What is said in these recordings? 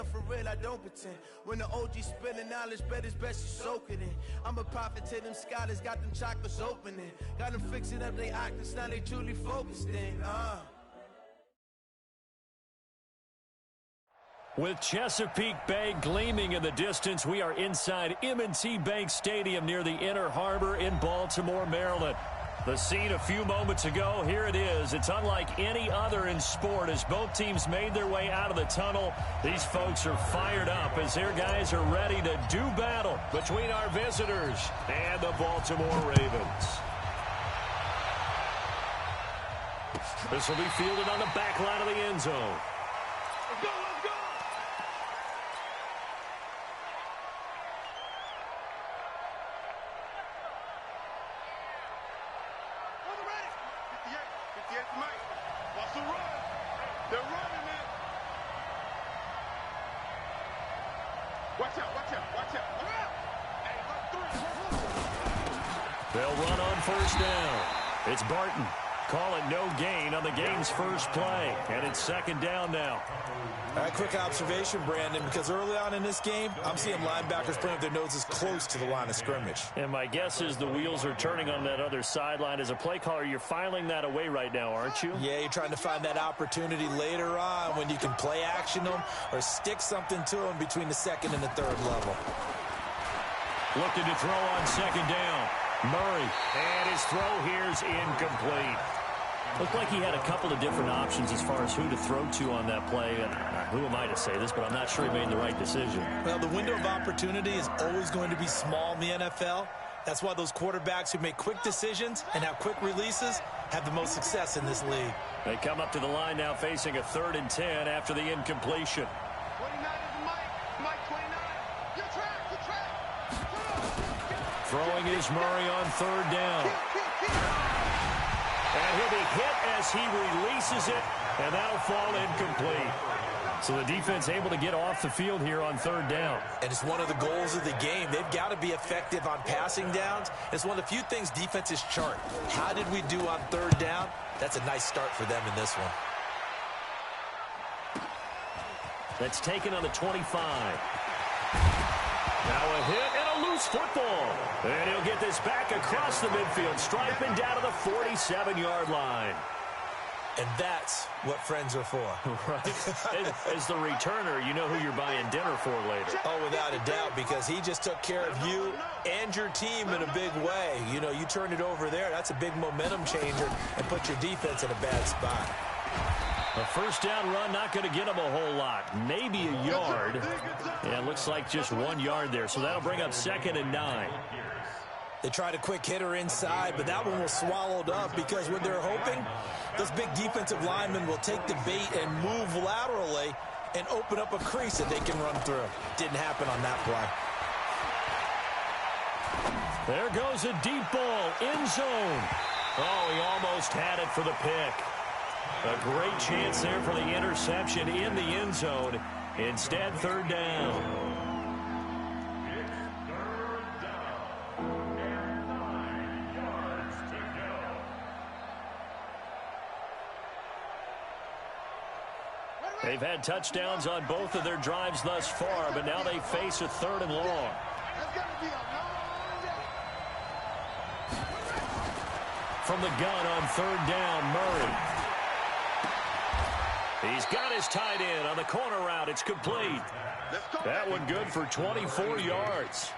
done for real, I don't pretend. When the OG spilling knowledge, bet it's best you soak it in. I'm a prophet to them scholars, got them chakras opening. Got them fixing up they octaves, now they truly focused in. With Chesapeake Bay gleaming in the distance, we are inside M&T Bank Stadium near the Inner Harbor in Baltimore, Maryland. The scene a few moments ago, here it is. It's unlike any other in sport as both teams made their way out of the tunnel. These folks are fired up as their guys are ready to do battle between our visitors and the Baltimore Ravens. This will be fielded on the back line of the end zone. Let's go, let's go! Watch the run. They're running, man. Watch out, watch out, watch out. Hey, they'll run on first down. It's Barton. Call it no gain on the game's first play. And it's second down now. All right, quick observation, Brandon, because early on in this game, I'm seeing linebackers playing with their noses close to the line of scrimmage. And my guess is the wheels are turning on that other sideline. As a play caller, you're filing that away right now, aren't you? Yeah, you're trying to find that opportunity later on when you can play action them or stick something to them between the second and the third level. Looking to throw on second down. Murray, and his throw here's incomplete. Looked like he had a couple of different options as far as who to throw to on that play. And who am I to say this, but I'm not sure he made the right decision. Well, the window of opportunity is always going to be small in the NFL. That's why those quarterbacks who make quick decisions and have quick releases have the most success in this league. They come up to the line now facing a 3rd and 10 after the incompletion. 29 is Mike 29. Your track. Throwing is Murray on 3rd down. And he'll be hit as he releases it, and that'll fall incomplete. So the defense able to get off the field here on 3rd down. And it's one of the goals of the game. They've got to be effective on passing downs. It's one of the few things defenses chart. How did we do on 3rd down? That's a nice start for them in this one. That's taken on the 25. Now a hit and a loose football. And he'll get this back across the midfield stripe and down to the 47-yard line. And that's what friends are for. Right. As the returner, you know who you're buying dinner for later. Oh, without a doubt, because he just took care of you and your team in a big way. You know, you turn it over there, that's a big momentum changer and put your defense in a bad spot. A first down run, not going to get him a whole lot. Maybe a yard. Yeah, it looks like just 1 yard there. So that'll bring up 2nd and 9. They tried a quick hitter inside, but that one was swallowed up because what they're hoping, those big defensive linemen will take the bait and move laterally and open up a crease that they can run through. Didn't happen on that play. There goes a deep ball, end zone. Oh, he almost had it for the pick. A great chance there for the interception in the end zone. Instead, 3rd down. They've had touchdowns on both of their drives thus far, but now they face a 3rd and long. From the gun on 3rd down, Murray. He's got his tight end on the corner route. It's complete. That one good for 24 yards.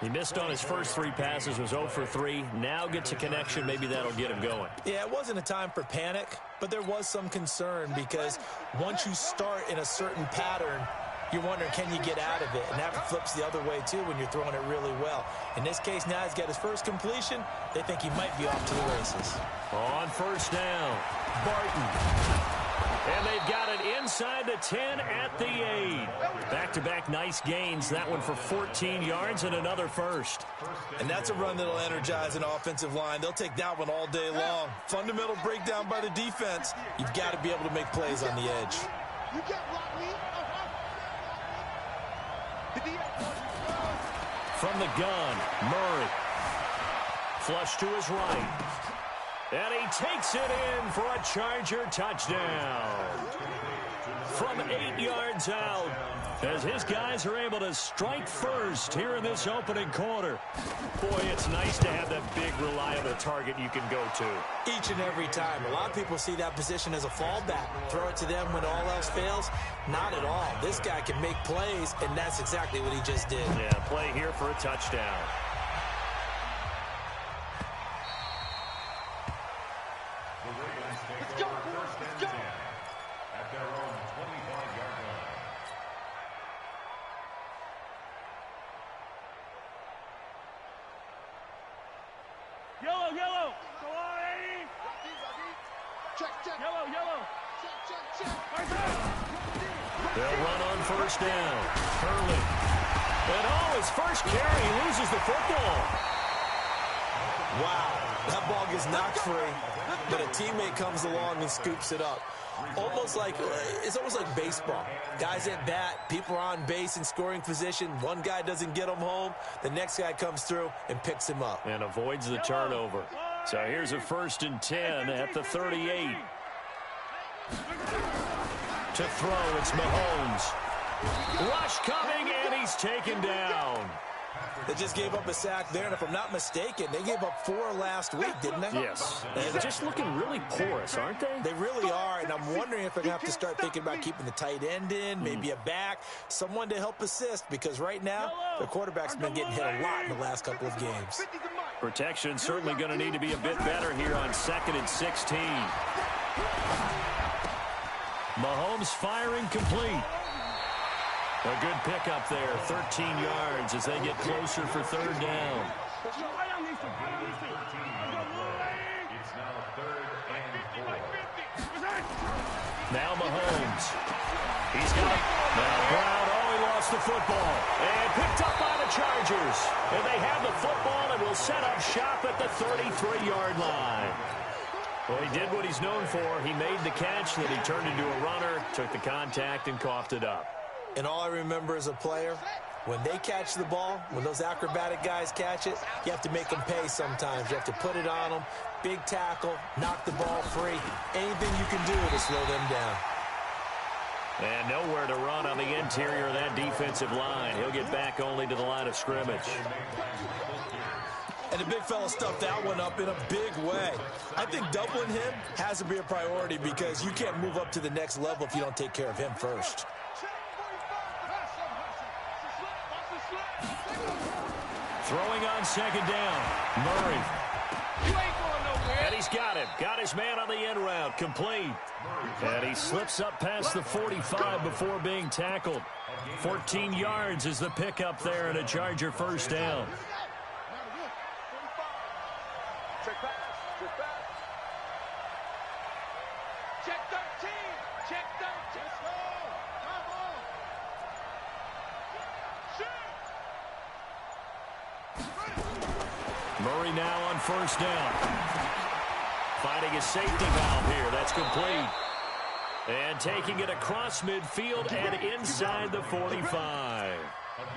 He missed on his first 3 passes, was 0 for 3. Now gets a connection. Maybe that'll get him going. Yeah, it wasn't a time for panic, but there was some concern because once you start in a certain pattern, you're wondering, can you get out of it? And that flips the other way, too, when you're throwing it really well. In this case, now he's got his first completion. They think he might be off to the races. On first down, Barton. And they've got it inside the 10 at the 8. Back-to-back nice gains. That one for 14 yards and another first. And that's a run that'll energize an offensive line. They'll take that one all day long. Fundamental breakdown by the defense. You've got to be able to make plays on the edge. From the gun, Murray. Flush to his right. And he takes it in for a Charger touchdown. From 8 yards out, as his guys are able to strike first here in this opening quarter. Boy, it's nice to have that big, reliable target you can go to. Each and every time. A lot of people see that position as a fallback. Throw it to them when all else fails. Not at all. This guy can make plays, and that's exactly what he just did. Yeah, play here for a touchdown. Let's go. Let's go. At their own 25-yard line. Yellow, yellow. Go on, Eddie. Check, check. Yellow, yellow. Check, check, check. They'll run on first down. Hurley. And his first carry, he loses the football. Wow, that ball gets knocked free, but a teammate comes along and scoops it up. It's almost like baseball. Guys at bat, people are on base in scoring position. One guy doesn't get him home. The next guy comes through and picks him up. And avoids the turnover. So here's a 1st and 10 at the 38. To throw, it's Mahomes. Rush coming, and he's taken down. They just gave up a sack there, and if I'm not mistaken, they gave up 4 last week, didn't they? Yes. And they're just looking really porous, aren't they? They really are, and I'm wondering if they're going to have to start thinking about keeping the tight end in, maybe a back, someone to help assist, because right now, the quarterback's been getting hit a lot in the last couple of games. Protection certainly going to need to be a bit better here on 2nd and 16. Mahomes firing complete. A good pickup there, 13 yards as they get closer for 3rd down. It's now 3rd and 4. Now Mahomes. He's got it. Now Brown, he lost the football. And picked up by the Chargers. And they have the football and will set up shop at the 33-yard line. Well, he did what he's known for. He made the catch, then he turned into a runner, took the contact, and coughed it up. And all I remember as a player, when they catch the ball, when those acrobatic guys catch it, you have to make them pay sometimes. You have to put it on them, big tackle, knock the ball free. Anything you can do to slow them down. And nowhere to run on the interior of that defensive line. He'll get back only to the line of scrimmage. And the big fella stuffed that one up in a big way. I think doubling him has to be a priority because you can't move up to the next level if you don't take care of him first. Throwing on 2nd down. Murray. And he's got him. Got his man on the end route. Complete. And he slips up past the 45 before being tackled. 14 yards is the pickup there and a Charger 1st down. Check pass. Check pass. Check 13. Check 13. Let's go. Come on. Murray now on 1st down. Finding a safety valve here. That's complete. And taking it across midfield and inside the 45.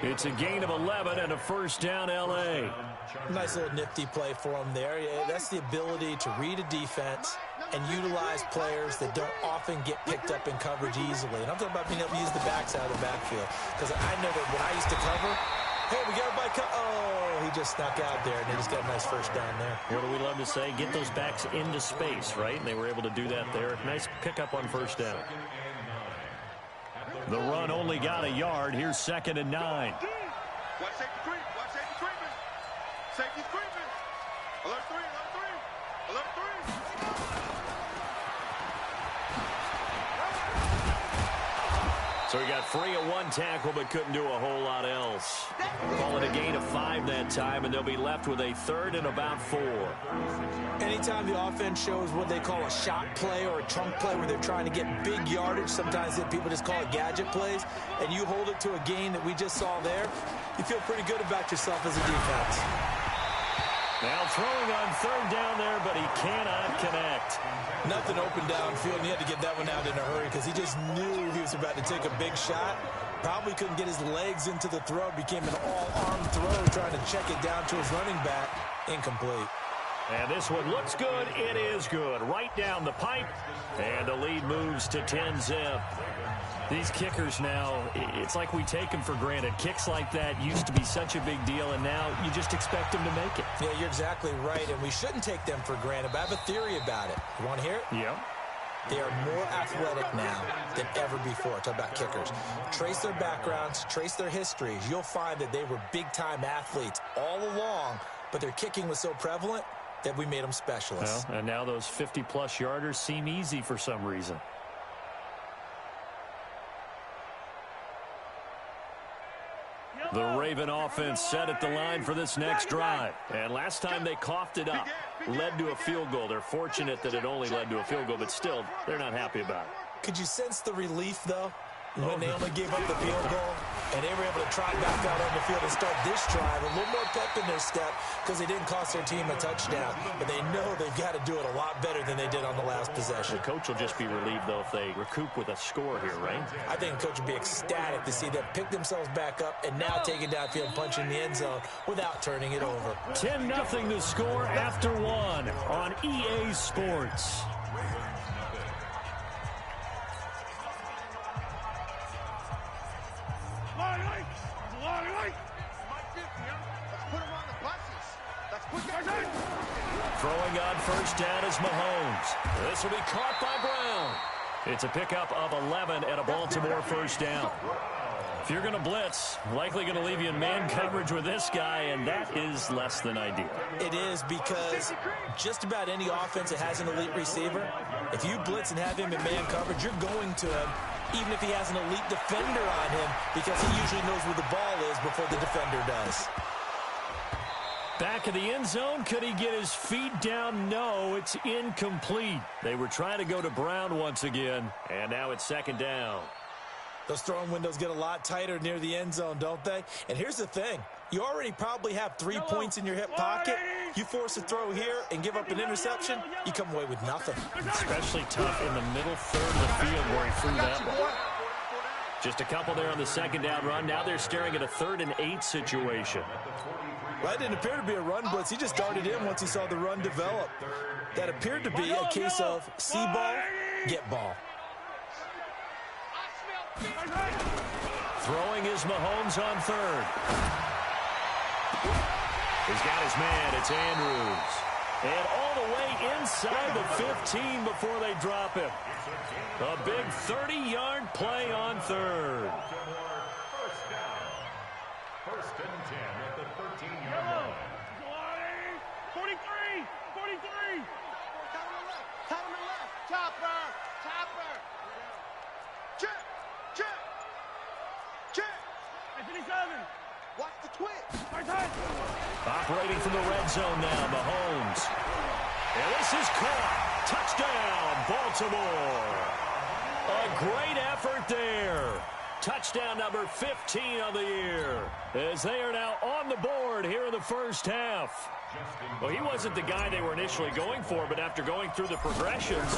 It's a gain of 11 and a 1st down, L.A. Nice little nifty play for him there. Yeah, that's the ability to read a defense and utilize players that don't often get picked up in coverage easily. And I'm talking about being able to use the backs out of the backfield. Because I know that when I used to cover, hey, we got everybody he just snuck out there, and they just got a nice 1st down there. What do we love to say? Get those backs into space, right? And they were able to do that there. Nice pickup on 1st down. The run only got a yard. Here's 2nd and 9. Watch safety creep. Watch safety creeping. Safety's creeping. Alert 3. Alert 3. Alert 3. So he got free of 1 tackle but couldn't do a whole lot else. Call it a gain of 5 that time, and they'll be left with a 3rd and about 4. Anytime the offense shows what they call a shot play or a chunk play where they're trying to get big yardage, sometimes people just call it gadget plays, and you hold it to a gain that we just saw there, you feel pretty good about yourself as a defense. Now throwing on 3rd down there, but he cannot connect. Nothing open downfield, and he had to get that one out in a hurry because he just knew he was about to take a big shot. Probably couldn't get his legs into the throw. Became an all-arm throw trying to check it down to his running back. Incomplete. And this one looks good. It is good. Right down the pipe. And the lead moves to 10-zip. These kickers now, it's like we take them for granted. Kicks like that used to be such a big deal, and now you just expect them to make it. Yeah, you're exactly right, and we shouldn't take them for granted, but I have a theory about it. You want to hear it? Yeah. They are more athletic now than ever before. Talk about kickers. Trace their backgrounds, trace their histories. You'll find that they were big-time athletes all along, but their kicking was so prevalent that we made them specialists. Well, and now those 50-plus yarders seem easy for some reason. The Raven offense set at the line for this next drive. And last time they coughed it up, led to a field goal. They're fortunate that it only led to a field goal, but still, they're not happy about it. Could you sense the relief, though, when they only gave up the field goal and they were able to trot back out on the field and start this drive? A little more pep in their step because they didn't cost their team a touchdown, but they know they've got to do it a lot better than they did on the last possession. The coach will just be relieved, though, if they recoup with a score here, right? I think the coach would be ecstatic to see them pick themselves back up and now take it downfield, punching the end zone without turning it over. 10-0 to score after one on EA Sports. Throwing on first down is Mahomes. This will be caught by Brown. It's a pickup of 11 and a Baltimore first down. If you're going to blitz, likely going to leave you in man coverage with this guy, and that is less than ideal. It is, because just about any offense that has an elite receiver, if you blitz and have him in man coverage, you're going to him, even if he has an elite defender on him, because he usually knows where the ball is before the defender does. Back of the end zone, could he get his feet down? No, it's incomplete. They were trying to go to Brown once again, and now it's second down. Those throwing windows get a lot tighter near the end zone, don't they? And here's the thing. You already probably have 3 points in your hip pocket. You force a throw here and give up an interception, you come away with nothing. Especially tough in the middle third of the field where he threw that one. Just a couple there on the second down run. Now they're staring at a 3rd and 8 situation. Well, that didn't appear to be a run blitz. He just darted in once he saw the run develop. That appeared to be a case of see ball, get ball. Throwing is Mahomes on 3rd. He's got his man. It's Andrews. And all the way inside the 15 before they drop him. A big 30-yard play on 3rd. First and 10 at the 13-yard line. 43! 43! Cut him left! Chopper! Chopper! Check! Check! Check! 57! Watch the twitch! Operating from the red zone now, Mahomes. And this is caught. Touchdown, Baltimore. A great effort there. Touchdown number 15 of the year, as they are now on the board here in the first half. Well, he wasn't the guy they were initially going for, but after going through the progressions,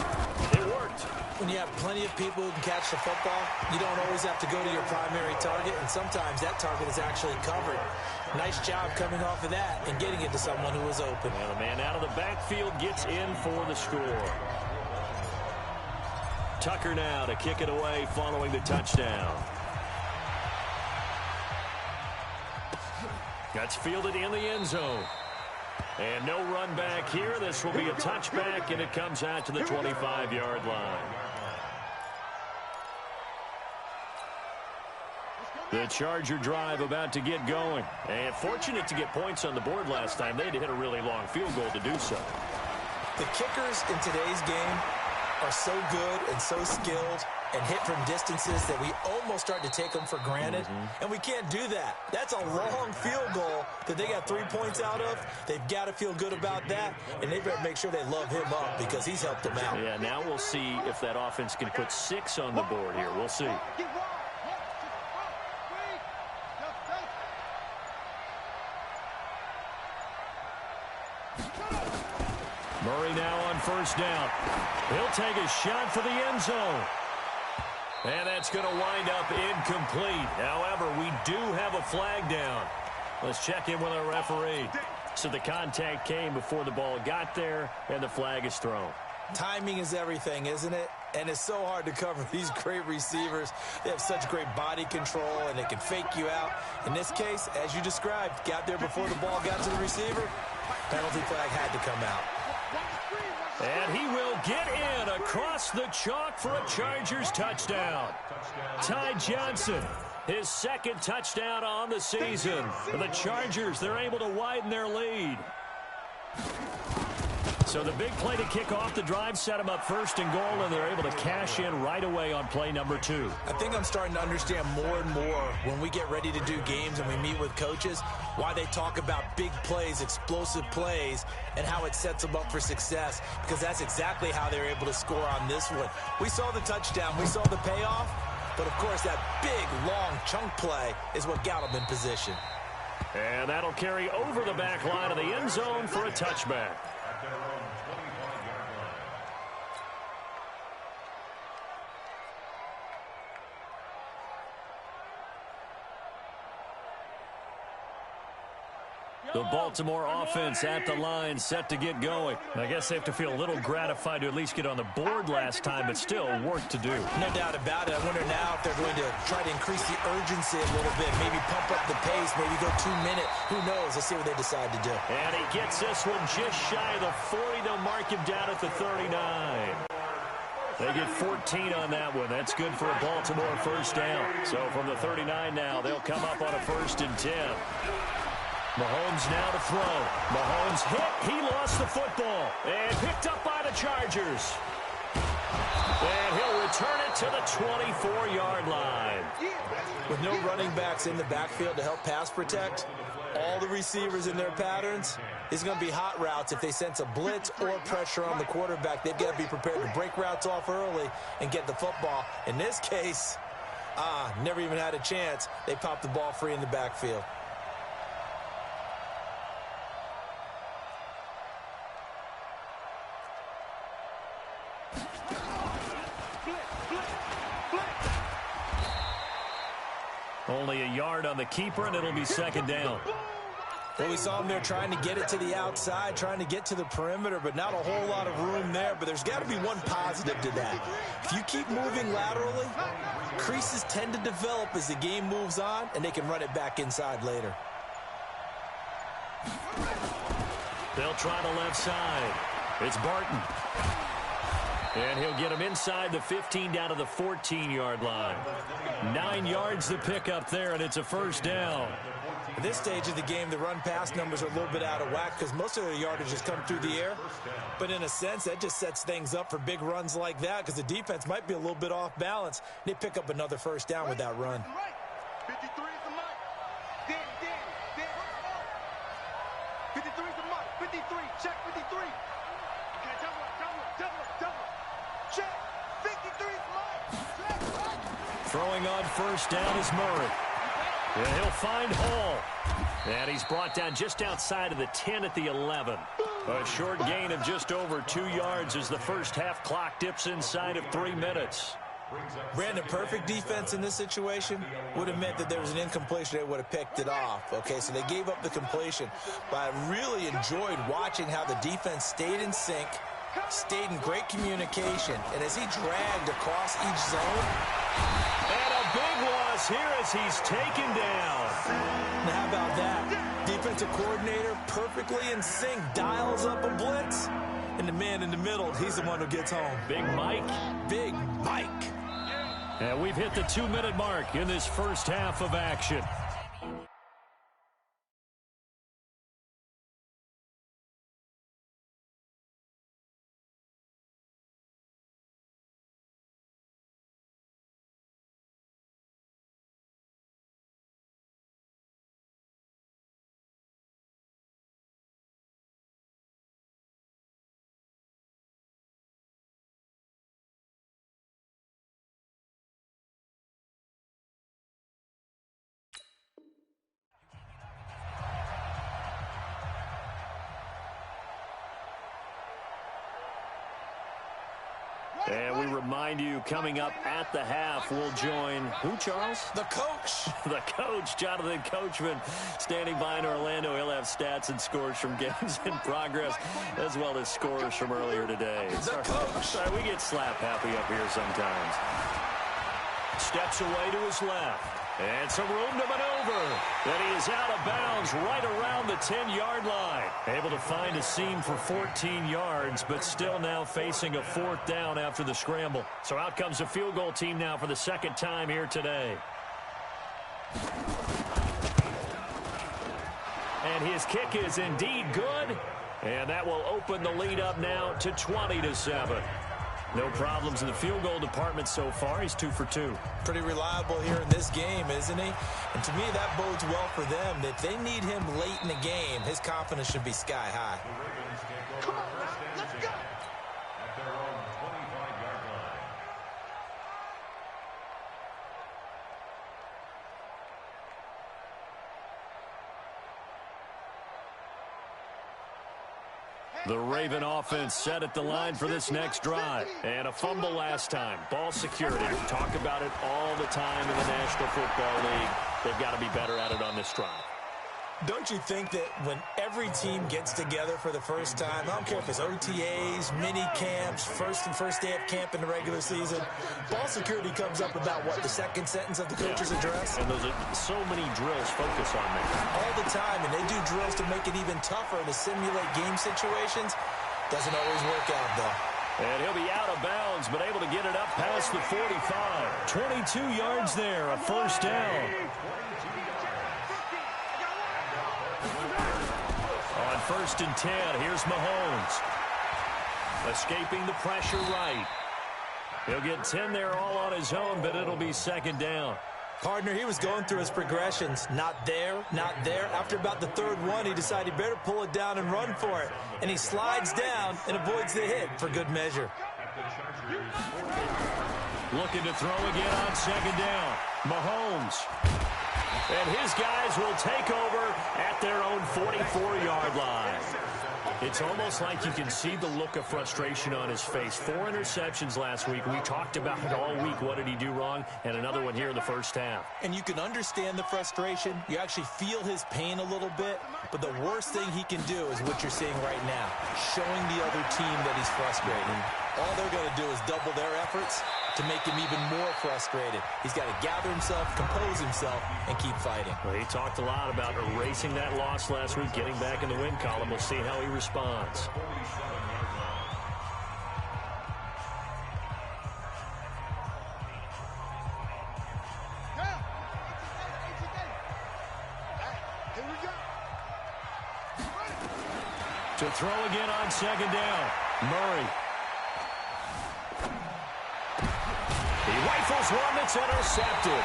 it worked. When you have plenty of people who can catch the football, you don't always have to go to your primary target, and sometimes that target is actually covered. Nice job coming off of that and getting it to someone who was open. And the man out of the backfield gets in for the score. Tucker now to kick it away following the touchdown. That's fielded in the end zone. And no run back here. This will be a touchback, and it comes out to the 25-yard line. The Charger drive about to get going. And fortunate to get points on the board last time. They had to hit a really long field goal to do so. The kickers in today's game are so good and so skilled and hit from distances that we almost start to take them for granted. And we can't do that. That's a long field goal that they got 3 points out of. They've got to feel good about that, and they better make sure they love him up because he's helped them out. Yeah, now we'll see if that offense can put 6 on the board here. We'll see. Murray now on first down. He'll take a shot for the end zone. And that's going to wind up incomplete. However, we do have a flag down. Let's check in with our referee. So the contact came before the ball got there, and the flag is thrown. Timing is everything, isn't it? And it's so hard to cover these great receivers. They have such great body control, and they can fake you out. In this case, as you described, got there before the ball got to the receiver. Penalty flag had to come out. And he will get in across the chalk for a Chargers touchdown. Ty Johnson, his second touchdown on the season. For the Chargers, they're able to widen their lead. So the big play to kick off the drive set them up first and goal, and they're able to cash in right away on play number 2. I think I'm starting to understand more and more when we get ready to do games and we meet with coaches why they talk about big plays, explosive plays, and how it sets them up for success, because that's exactly how they're able to score on this one. We saw the touchdown. We saw the payoff. But, of course, that big, long chunk play is what got them in position. And that'll carry over the back line of the end zone for a touchback. At their own 25-yard line. The Baltimore offense at the line, set to get going. I guess they have to feel a little gratified to at least get on the board last time, but still work to do. No doubt about it. I wonder now if they're going to try to increase the urgency a little bit, maybe pump up the pace, maybe go 2 minute. Who knows? Let's see what they decide to do. And he gets this one just shy of the 40. They'll mark him down at the 39. They get 14 on that one. That's good for a Baltimore first down. So from the 39 now, they'll come up on a 1st and 10. Mahomes now to throw. Mahomes hit. He lost the football. And picked up by the Chargers. And he'll return it to the 24-yard line. With no running backs in the backfield to help pass protect, all the receivers in their patterns, it's going to be hot routes. If they sense a blitz or pressure on the quarterback, they've got to be prepared to break routes off early and get the football. In this case, never even had a chance. They popped the ball free in the backfield. Only a yard on the keeper, and it'll be 2nd down. Well, we saw him there trying to get it to the outside, trying to get to the perimeter, but not a whole lot of room there. But there's got to be one positive to that. If you keep moving laterally, creases tend to develop as the game moves on, and they can run it back inside later. They'll try the left side. It's Barton. And he'll get him inside the 15 down to the 14-yard line. 9 yards to pick up there, and it's a 1st down. At this stage of the game, the run-pass numbers are a little bit out of whack because most of their yardage has come through the air. But in a sense, that just sets things up for big runs like that because the defense might be a little bit off balance. They pick up another 1st down with that run. 53 is the mark. Dan. 53 is the mark. 53. Check 53. Okay, double. Check. 53 is the mark. Throwing on 1st down is Murray. And he'll find Hall. And he's brought down just outside of the 10 at the 11. A short gain of just over 2 yards as the first half clock dips inside of 3 minutes. Brandon, perfect defense in this situation would have meant that there was an incompletion. They would have picked it off. Okay, so they gave up the completion. But I really enjoyed watching how the defense stayed in sync, stayed in great communication, and as he dragged across each zone. And a big loss here as he's taken down. Now how about that? Defensive coordinator perfectly in sync, dials up a blitz, and the man in the middle, he's the one who gets home. Big Mike. Big Mike. And we've hit the 2-minute mark in this first half of action. And we remind you, coming up at the half, we'll join who, Charles? The coach. The coach, Jonathan Coachman, standing by in Orlando. He'll have stats and scores from games in progress, as well as scores from earlier today. The coach. Sorry, we get slap happy up here sometimes. Steps away to his left. And some room to maneuver. And he is out of bounds right around the 10-yard line. Able to find a seam for 14 yards, but still now facing a 4th down after the scramble. So out comes the field goal team now for the second time here today. And his kick is indeed good. And that will open the lead up now to 20-7. No problems in the field goal department so far. He's 2 for 2. Pretty reliable here in this game, isn't he? And to me, that bodes well for them. If they need him late in the game, his confidence should be sky high. Come on, let's go. At their own 25-yard line. The Raven offense set at the line for this next drive. And a fumble last time. Ball security. We talk about it all the time in the National Football League. They've got to be better at it on this drive. Don't you think that when every team gets together for the first time, I don't care if it's OTAs, mini camps, first day of camp in the regular season, ball security comes up about, what, the second sentence of the coach's address? And those are so many drills focus on that. All the time, and they do drills to make it even tougher to simulate game situations. Doesn't always work out, though. And he'll be out of bounds, but able to get it up past the 45. 22 yards there, a 1st down. On 1st and 10, here's Mahomes. Escaping the pressure right. He'll get 10 there all on his own, but it'll be 2nd down. Partner, he was going through his progressions. Not there, not there. After about the 3rd one, he decided he better pull it down and run for it. And he slides down and avoids the hit for good measure. Looking to throw again on 2nd down. Mahomes. And his guys will take over at their own 44-yard line. It's almost like you can see the look of frustration on his face. 4 interceptions last week. We talked about it all week. What did he do wrong? And another one here in the 1st half. And you can understand the frustration. You actually feel his pain a little bit. But the worst thing he can do is what you're seeing right now, showing the other team that he's frustrated. All they're going to do is double their efforts to make him even more frustrated. He's got to gather himself, compose himself, and keep fighting. Well, he talked a lot about erasing that loss last week, getting back in the win column. We'll see how he responds. To throw again on 2nd down. Murray. He rifles one that's intercepted.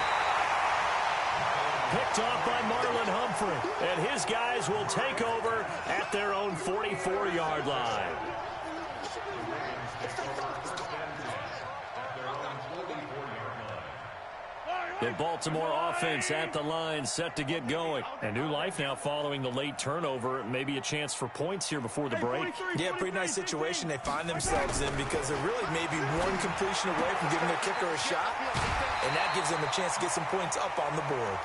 Picked off by Marlon Humphrey. And his guys will take over at their own 44-yard line. The Baltimore offense at the line, set to get going. And new life now following the late turnover. Maybe a chance for points here before the break. Yeah, pretty nice situation they find themselves in because they're really maybe one completion away from giving their kicker a shot. And that gives them a chance to get some points up on the board.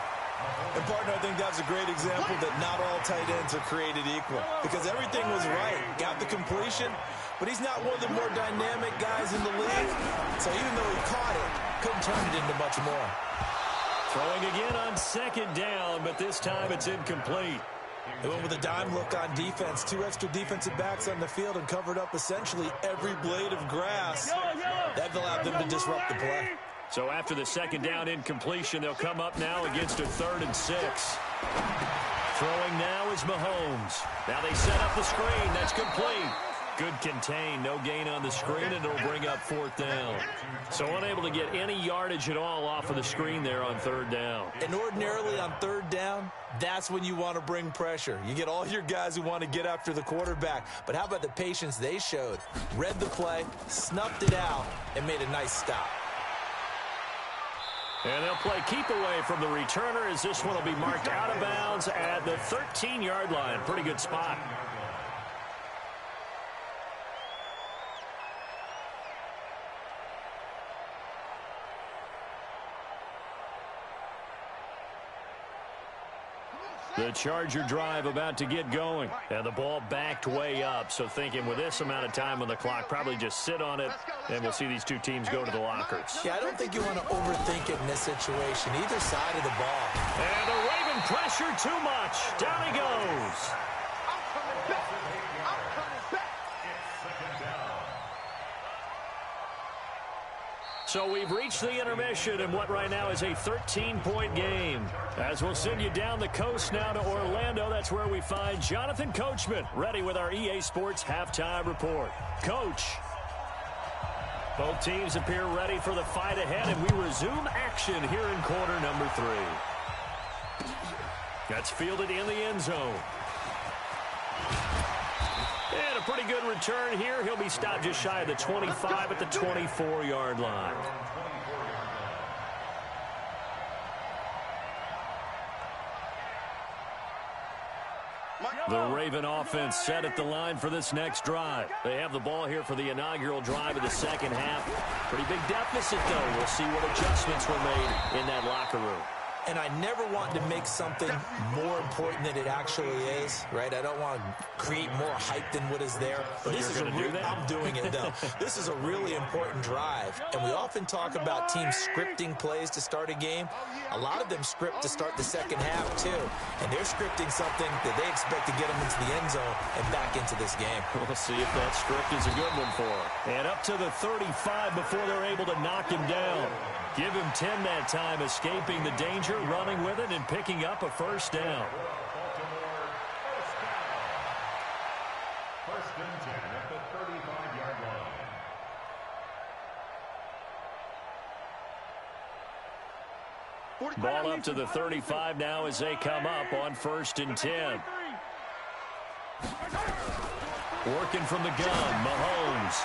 And, partner, I think that's a great example that not all tight ends are created equal because everything was right. Got the completion, but he's not one of the more dynamic guys in the league. So even though he caught it, couldn't turn it into much more. Throwing again on 2nd down, but this time it's incomplete. They went with a dime look on defense. 2 extra defensive backs on the field and covered up essentially every blade of grass. That allowed them to disrupt the play. So after the 2nd down incompletion, they'll come up now against a 3rd and 6. Throwing now is Mahomes. Now they set up the screen. That's complete. Good contain. No gain on the screen, and it'll bring up 4th down. So unable to get any yardage at all off of the screen there on 3rd down. And ordinarily on 3rd down, that's when you want to bring pressure. You get all your guys who want to get after the quarterback. But how about the patience they showed? Read the play, snuffed it out, and made a nice stop. And they'll play keep away from the returner as this one will be marked out of bounds at the 13-yard line. Pretty good spot. The Charger drive about to get going. And the ball backed way up. So thinking with this amount of time on the clock, probably just sit on it, and we'll see these two teams go to the lockers. Yeah, I don't think you want to overthink it in this situation, either side of the ball. And the Raven pressure too much. Down he goes. I'm coming back. I'm coming back. So we've reached the intermission in what right now is a 13-point game. As we'll send you down the coast now to Orlando, that's where we find Jonathan Coachman ready with our EA Sports halftime report. Coach. Both teams appear ready for the fight ahead, and we resume action here in quarter number 3. That's fielded in the end zone. And a pretty good return here. He'll be stopped just shy of the 25 at the 24-yard line. The Raven offense set at the line for this next drive. They have the ball here for the inaugural drive of the second half. Pretty big deficit, though. We'll see what adjustments were made in that locker room. And I never want to make something more important than it actually is, right? I don't want to create more hype than what is there. But this is I'm doing it, though. This is a really important drive. And we often talk about teams scripting plays to start a game. A lot of them script to start the second half, too. And they're scripting something that they expect to get them into the end zone and back into this game. We'll see if that script is a good one for them. And up to the 35 before they're able to knock him down. Give him 10 that time, escaping the danger, running with it, and picking up a first down. First and 10 at the 35-yard line. Ball up to the 35 now as they come up on first and 10. Working from the gun, Mahomes.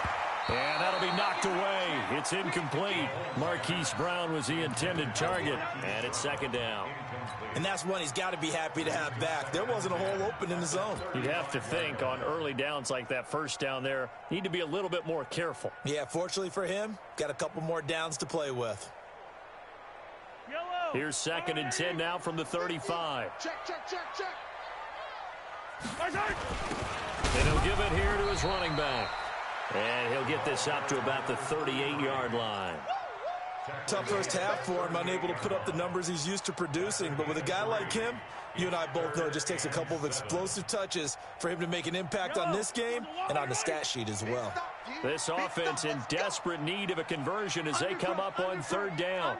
And that'll be knocked away. It's incomplete. Marquise Brown was the intended target, and it's second down. And that's one he's got to be happy to have back. There wasn't a hole open in the zone. You'd have to think on early downs like that first down there, need to be a little bit more careful. Yeah, fortunately for him, got a couple more downs to play with. Here's second and 10 now from the 35. Check, check, check, check. And he'll give it here to his running back. And he'll get this up to about the 38-yard line. Tough first half for him, unable to put up the numbers he's used to producing. But with a guy like him, you and I both know it just takes a couple of explosive touches for him to make an impact on this game and on the stat sheet as well. This offense in desperate need of a conversion as they come up on third down.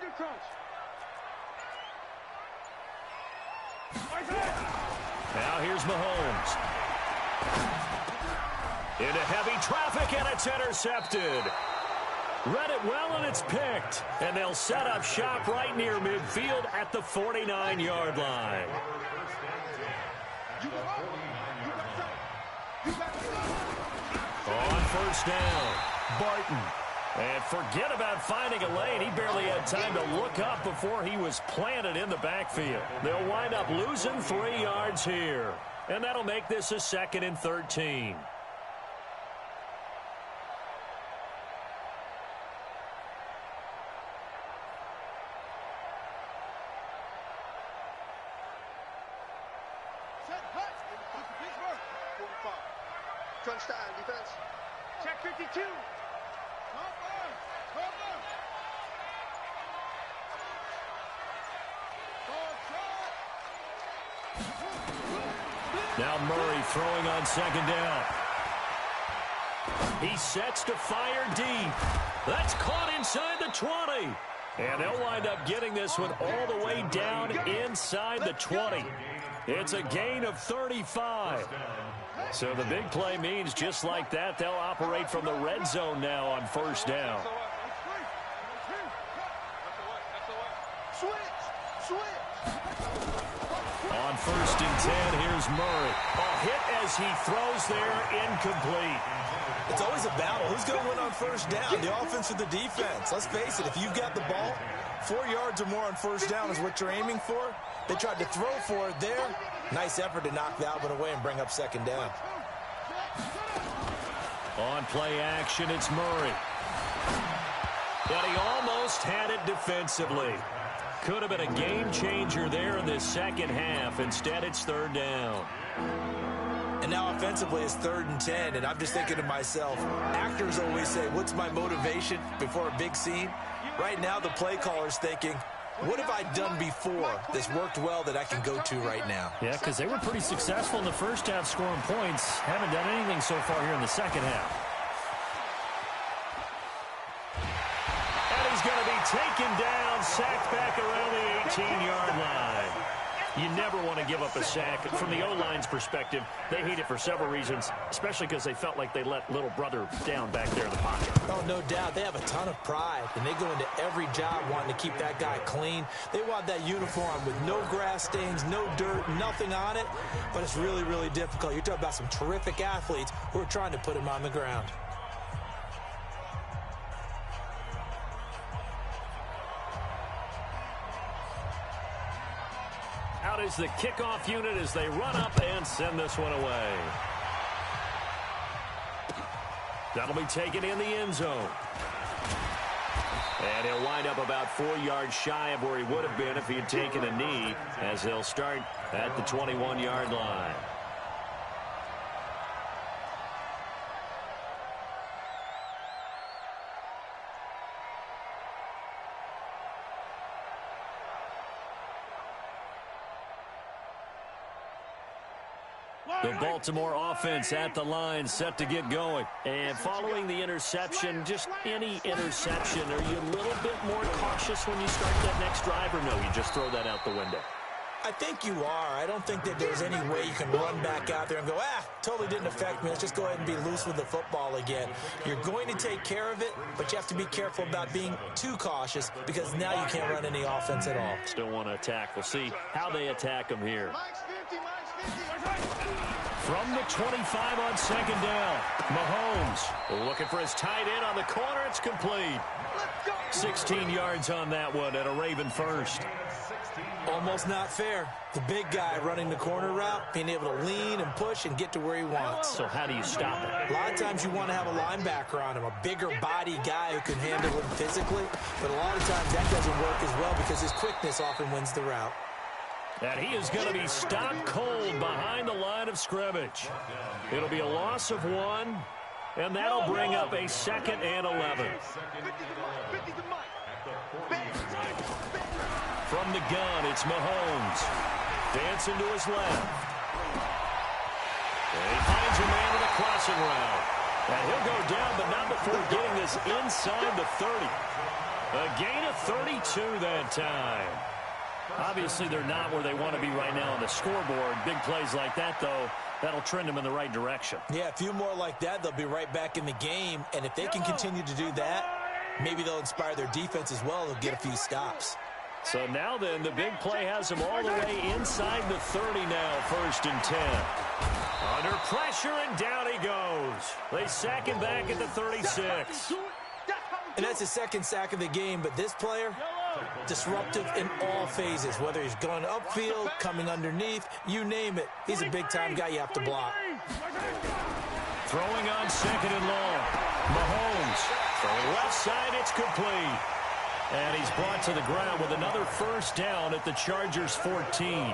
Now here's Mahomes. Into heavy traffic, and it's intercepted. Read it well, and it's picked. And they'll set up shop right near midfield at the 49-yard line. On first down, Barton. And forget about finding a lane. He barely had time to look up before he was planted in the backfield. They'll wind up losing 3 yards here. And that'll make this a second and 13. Touchdown, defense. Check 52. Now Murray throwing on second down. He sets to fire deep. That's caught inside the 20. And they'll wind up getting this one all the way down inside the 20. It's a gain of 35. So the big play means just like that, they'll operate from the red zone now on first down. On first and 10, here's Murray. A hit as he throws there, incomplete. It's always a battle. Who's going to win on first down, the offense or the defense? Let's face it, if you've got the ball, 4 yards or more on first down is what you're aiming for. They tried to throw for it there. Nice effort to knock Valvin away and bring up second down. On play action, it's Murray. But he almost had it defensively. Could have been a game changer there in this second half. Instead, it's third down. And now offensively it's 3rd and 10, and I'm just thinking to myself, actors always say, what's my motivation before a big scene? Right now the play caller's thinking, what have I done before that's worked well that I can go to right now? Yeah, because they were pretty successful in the first half scoring points. Haven't done anything so far here in the second half. And he's going to be taken down, sacked back around the 18-yard line. You never want to give up a sack. From the O-line's perspective, they hate it for several reasons, especially because they felt like they let little brother down back there in the pocket. Oh, no doubt. They have a ton of pride, and they go into every job wanting to keep that guy clean. They want that uniform with no grass stains, no dirt, nothing on it, but it's really, really difficult. You're talking about some terrific athletes who are trying to put him on the ground. Out is the kickoff unit as they run up and send this one away. That'll be taken in the end zone. And he'll wind up about 4 yards shy of where he would have been if he had taken a knee, as they'll start at the 21-yard line. The Baltimore offense at the line, set to get going. And following the interception, just any interception, are you a little bit more cautious when you start that next drive, or no, you just throw that out the window? I think you are. I don't think that there's any way you can run back out there and go, totally didn't affect me. Let's just go ahead and be loose with the football again. You're going to take care of it, but you have to be careful about being too cautious because now you can't run any offense at all. Still want to attack. We'll see how they attack them here. From the 25 on second down, Mahomes looking for his tight end on the corner. It's complete. 16 yards on that one and a Raven first. Almost not fair. The big guy running the corner route, being able to lean and push and get to where he wants. So how do you stop it? A lot of times you want to have a linebacker on him, a bigger body guy who can handle him physically, but a lot of times that doesn't work as well because his quickness often wins the route. And he is going to be stopped cold behind the line of scrimmage. It'll be a loss of 1, and that'll bring up a 2nd and 11. From the gun, it's Mahomes. Dancing to his left. And he finds a man in a crossing route. And he'll go down, but not before getting this inside the 30. A gain of 32 that time. Obviously, they're not where they want to be right now on the scoreboard. Big plays like that, though, that'll trend them in the right direction. Yeah, a few more like that, they'll be right back in the game. And if they can continue to do that, maybe they'll inspire their defense as well. They'll get a few stops. So now then, the big play has him all the way inside the 30 now, 1st and 10. Under pressure, and down he goes. They sack him back at the 36. And that's his 2nd sack of the game, but this player, disruptive in all phases, whether he's going upfield, coming underneath, you name it. He's a big-time guy you have to block. Throwing on 2nd and long. Mahomes from the left side, it's complete. And he's brought to the ground with another 1st down at the Chargers' 14.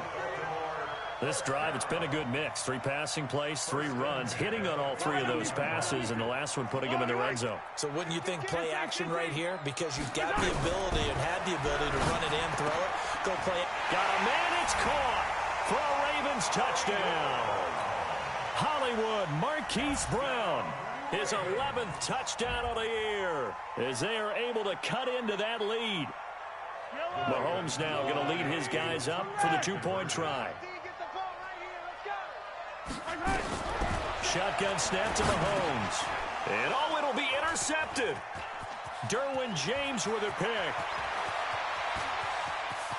This drive, it's been a good mix. 3 passing plays, 3 runs, hitting on all 3 of those passes, and the last one putting him in the red zone. So wouldn't you think play action right here? Because you've got the ability and had the ability to run it in, throw it, go play it. Got a man, it's caught for a Ravens touchdown. Hollywood Marquise Brown, his 11th touchdown of the year, as they are able to cut into that lead. Mahomes now going to lead his guys up for the 2-point try. Shotgun snap to Mahomes. And it'll be intercepted. Derwin James with a pick.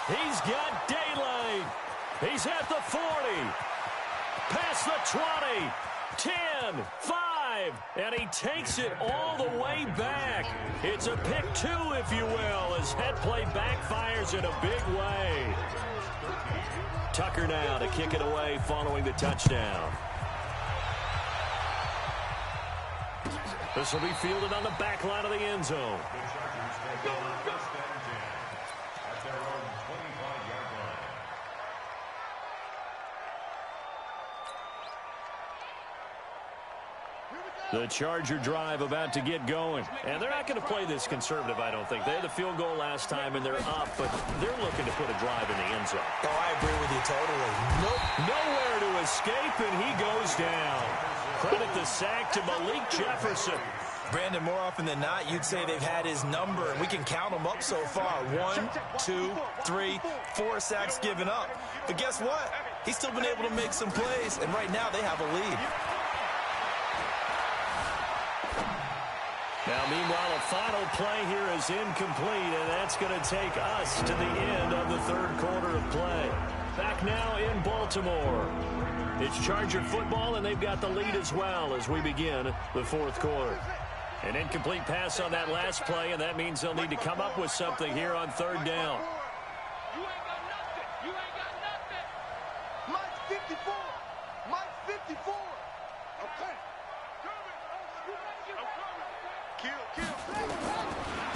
He's got daylight. He's at the 40. Past the 20. 10, 5. And he takes it all the way back. It's a pick 2, if you will, as head play backfires in a big way. Tucker now to kick it away following the touchdown. This will be fielded on the back line of the end zone. The Chargers take over 1st and 10 at their own The Charger drive about to get going. And they're not going to play this conservative, I don't think. They had the field goal last time, and they're up, but they're looking to put a drive in the end zone. Oh, I agree with you totally. Nowhere to escape, and he goes down. Credit the sack to Malik Jefferson. Brandon, more often than not, you'd say they've had his number, and we can count them up so far. 1, 2, 3, 4 sacks given up. But guess what? He's still been able to make some plays, and right now they have a lead. Now, meanwhile, a final play here is incomplete, and that's going to take us to the end of the third quarter of play. Back now in Baltimore. It's Charger football, and they've got the lead as well as we begin the fourth quarter. An incomplete pass on that last play, and that means they'll need to come up with something here on third down. You ain't got nothing. You ain't got nothing. Mike's 54. Mike's 54. Okay. Kill.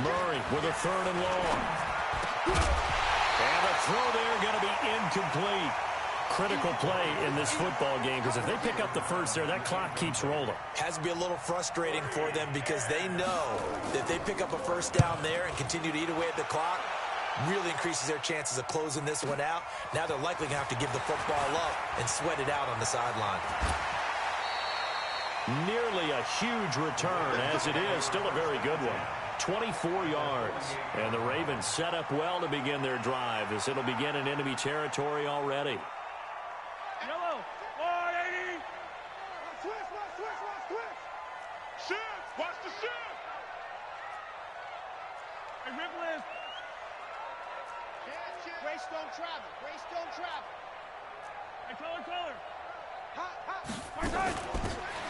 Murray with a third and long. And the throw there going to be incomplete. Critical play in this football game, because if they pick up the first there, that clock keeps rolling. Has to be a little frustrating for them because they know that if they pick up a first down there and continue to eat away at the clock, really increases their chances of closing this one out. Now they're likely going to have to give the football up and sweat it out on the sideline. Nearly a huge return, as it is. Still a very good one. 24 yards. And the Ravens set up well to begin their drive, as it'll begin in enemy territory already. Yellow. 180. Switch. Shift. Watch the shift. Hey, Ripley. Grace don't travel. Hey, color.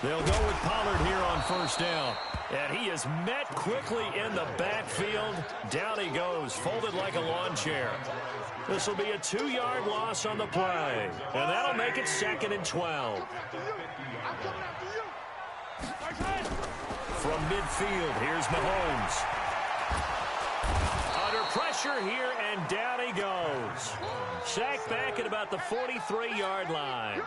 They'll go with Pollard here on first down. And he is met quickly in the backfield. Down he goes, folded like a lawn chair. This will be a 2-yard loss on the play. And that'll make it 2nd and 12. From midfield, here's Mahomes. Under pressure here, and down he goes. Sacked back at about the 43-yard line.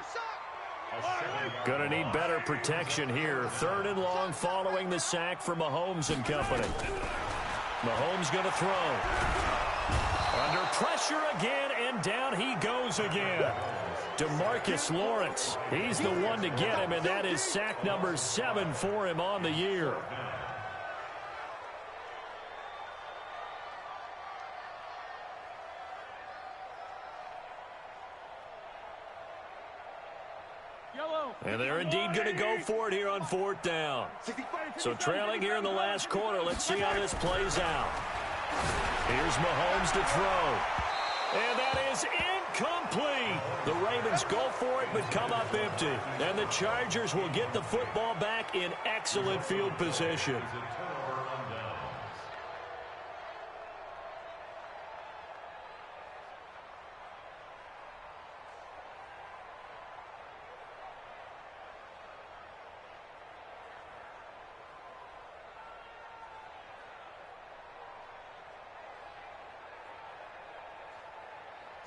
Gonna need better protection here. 3rd and long following the sack for Mahomes and company. Mahomes gonna throw. Under pressure again, and down he goes again. DeMarcus Lawrence. He's the one to get him, and that is sack number 7 for him on the year. And they're indeed going to go for it here on 4th down. So trailing here in the last quarter. Let's see how this plays out. Here's Mahomes to throw. And that is incomplete. The Ravens go for it but come up empty. And the Chargers will get the football back in excellent field position.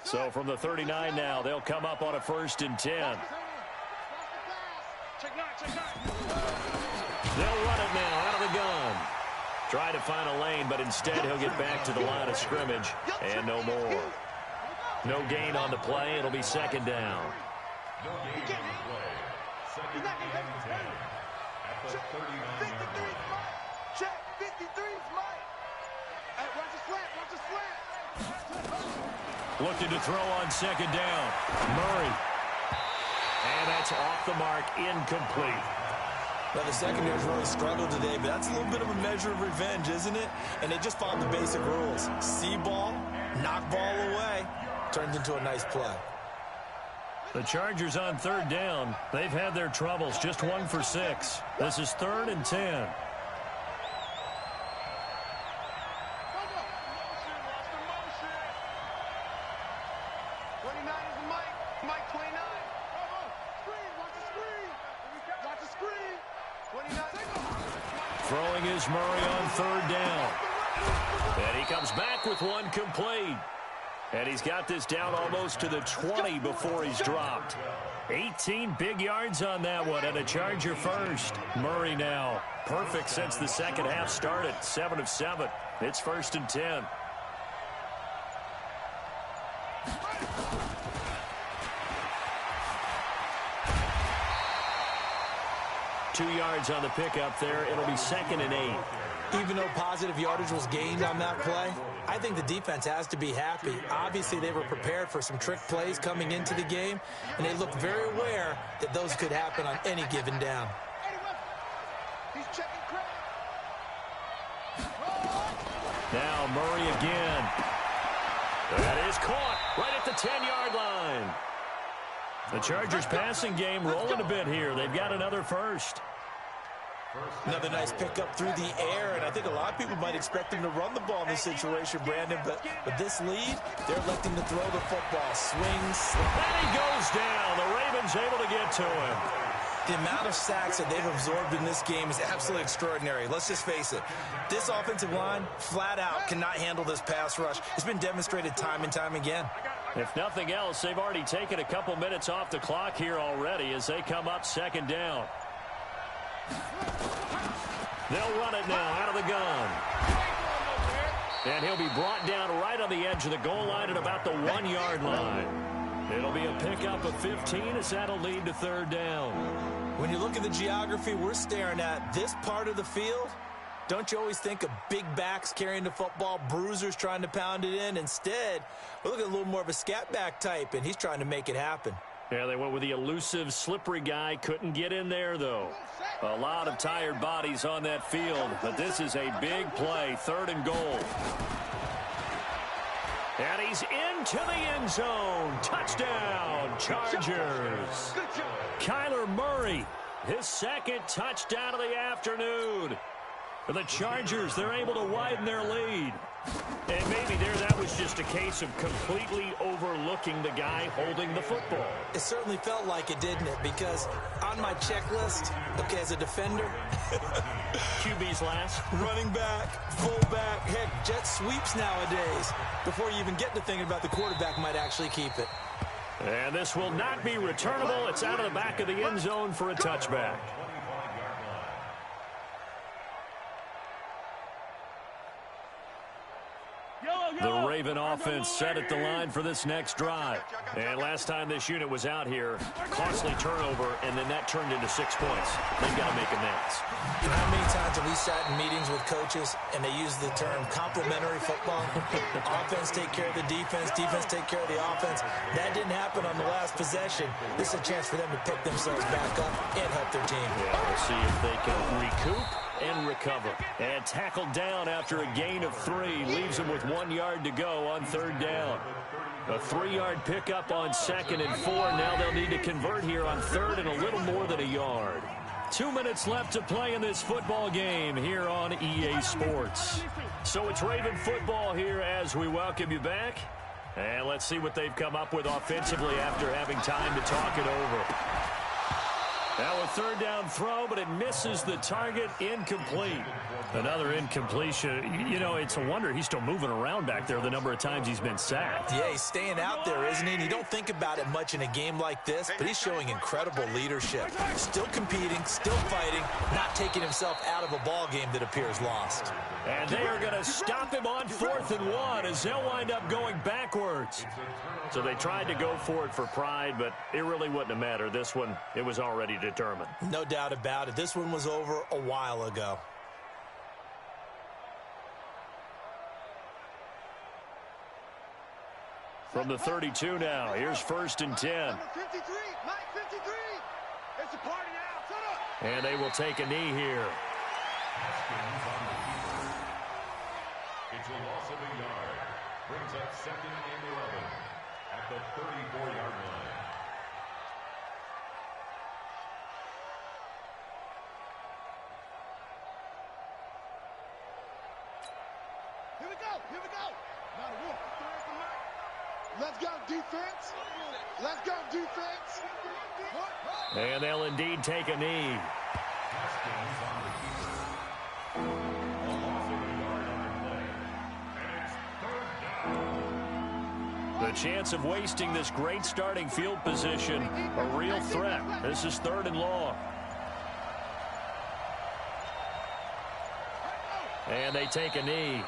So from the 39 now, they'll come up on a 1st and 10. They'll run it now out of the gun. Try to find a lane, but instead he'll get back to the line of scrimmage, and no more. No gain on the play. It'll be 2nd down. No gain on the play. 2nd and 10. At the 39-yard line. Check. 53's Mike. Hey, watch the slant. Looking to throw on 2nd down. Murray. And that's off the mark, incomplete. Well, the secondary's really struggled today, but that's a little bit of a measure of revenge, isn't it? And they just followed the basic rules. See ball, knock ball away. Turns into a nice play. The Chargers on 3rd down. They've had their troubles, just 1 for 6. This is 3rd and 10. Throwing is Murray on 3rd down. And he comes back with one complete. And he's got this down almost to the 20 before he's dropped. 18 big yards on that one, and a Charger first. Murray now perfect since the second half started. 7 of 7. It's 1st and 10. Two yards on the pickup there. It'll be 2nd and 8. Even though positive yardage was gained on that play, I think the defense has to be happy. Obviously, they were prepared for some trick plays coming into the game, and they looked very aware that those could happen on any given down. He's checking Craig. Now Murray again. That is caught right at the 10-yard line. The Chargers passing game rolling a bit here. They've got another first. Another nice pickup through the air, and I think a lot of people might expect him to run the ball in this situation, Brandon, but with this lead, they're electing to throw the football. Swings. And he goes down. The Ravens able to get to him. The amount of sacks that they've absorbed in this game is absolutely extraordinary. Let's just face it. This offensive line, flat out, cannot handle this pass rush. It's been demonstrated time and time again. If nothing else, they've already taken a couple minutes off the clock here already as they come up 2nd down. They'll run it now out of the gun. And he'll be brought down right on the edge of the goal line at about the 1-yard line. It'll be a pickup of 15 as that'll lead to 3rd down. When you look at the geography we're staring at, this part of the field, don't you always think of big backs carrying the football, bruisers trying to pound it in? Instead, we're looking at a little more of a scat back type, and he's trying to make it happen. Yeah, they went with the elusive, slippery guy. Couldn't get in there, though. A lot of tired bodies on that field, but this is a big play. 3rd and goal. And he's into the end zone. Touchdown, Chargers. Kyler Murray, his 2nd touchdown of the afternoon. For the Chargers, they're able to widen their lead. And maybe that was just a case of completely overlooking the guy holding the football. It certainly felt like it, didn't it? Because on my checklist, okay, as a defender, QB's last. Running back, fullback, heck, jet sweeps nowadays. Before you even get to thinking about the quarterback might actually keep it. And this will not be returnable. It's out of the back of the end zone for a touchback. The Raven offense set at the line for this next drive. And last time this unit was out here, costly turnover, and then that turned into 6 points. They've got to make amends. You know how many times have we sat in meetings with coaches and they use the term complementary football? Offense take care of the defense, defense take care of the offense. That didn't happen on the last possession. This is a chance for them to pick themselves back up and help their team. Yeah, we'll see if they can recoup and recover. And tackled down after a gain of 3. Leaves them with 1 yard to go on 3rd down. A 3-yard pickup on 2nd and 4. Now they'll need to convert here on 3rd and a little more than a yard. 2 minutes left to play in this football game here on EA Sports. So it's Raven football here as we welcome you back. And let's see what they've come up with offensively after having time to talk it over. Now a 3rd down throw, but it misses the target. Incomplete. Another incompletion. You know, it's a wonder he's still moving around back there the number of times he's been sacked. Yeah, he's staying out there, isn't he? And you don't think about it much in a game like this, but he's showing incredible leadership. Still competing, still fighting, not taking himself out of a ball game that appears lost. And they are going to stop him on 4th and 1 as they'll wind up going backwards. So they tried to go for it for pride, but it really wouldn't have mattered. This one, it was already determined. No doubt about it. This one was over a while ago. From the 32 now, here's 1st and 10. Number 53, Mike 53. It's a party now. Shut up. And they will take a knee here. It's a loss of a yard. Brings up 2nd and 11 at the 34-yard line. Here we go. Here we go. Now the wolf. Let's go, defense. Let's go, defense. And they'll indeed take a knee. Haskins on the keeper. A loss of a yard on the play. And it's 3rd down. chance of wasting this great starting field position a real threat. This is 3rd and long. And they take a knee.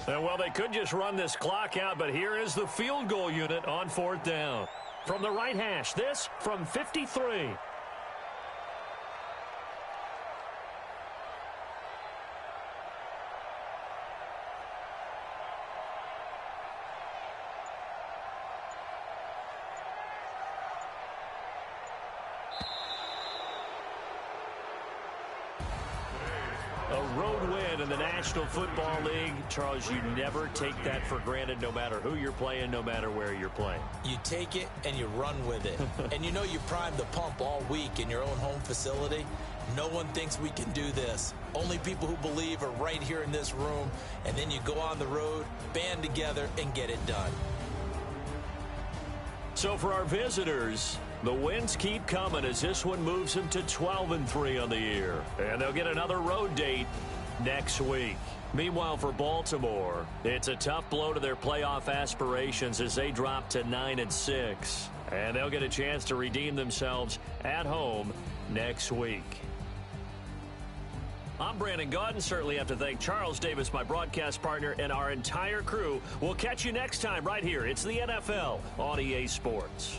Well, they could just run this clock out, but here is the field goal unit on 4th down. From the right hash, this from 53. A road win in the National Football League. Charles, you never take that for granted, no matter who you're playing, no matter where you're playing. You take it and you run with it. And you know you primed the pump all week in your own home facility. No one thinks we can do this. Only people who believe are right here in this room. And then you go on the road, band together, and get it done. So for our visitors, the wins keep coming as this one moves them to 12-3 on the year. And they'll get another road date next week. Meanwhile, for Baltimore, it's a tough blow to their playoff aspirations as they drop to 9-6. And they'll get a chance to redeem themselves at home next week. I'm Brandon Gaudin. Certainly have to thank Charles Davis, my broadcast partner, and our entire crew. We'll catch you next time right here. It's the NFL on EA Sports.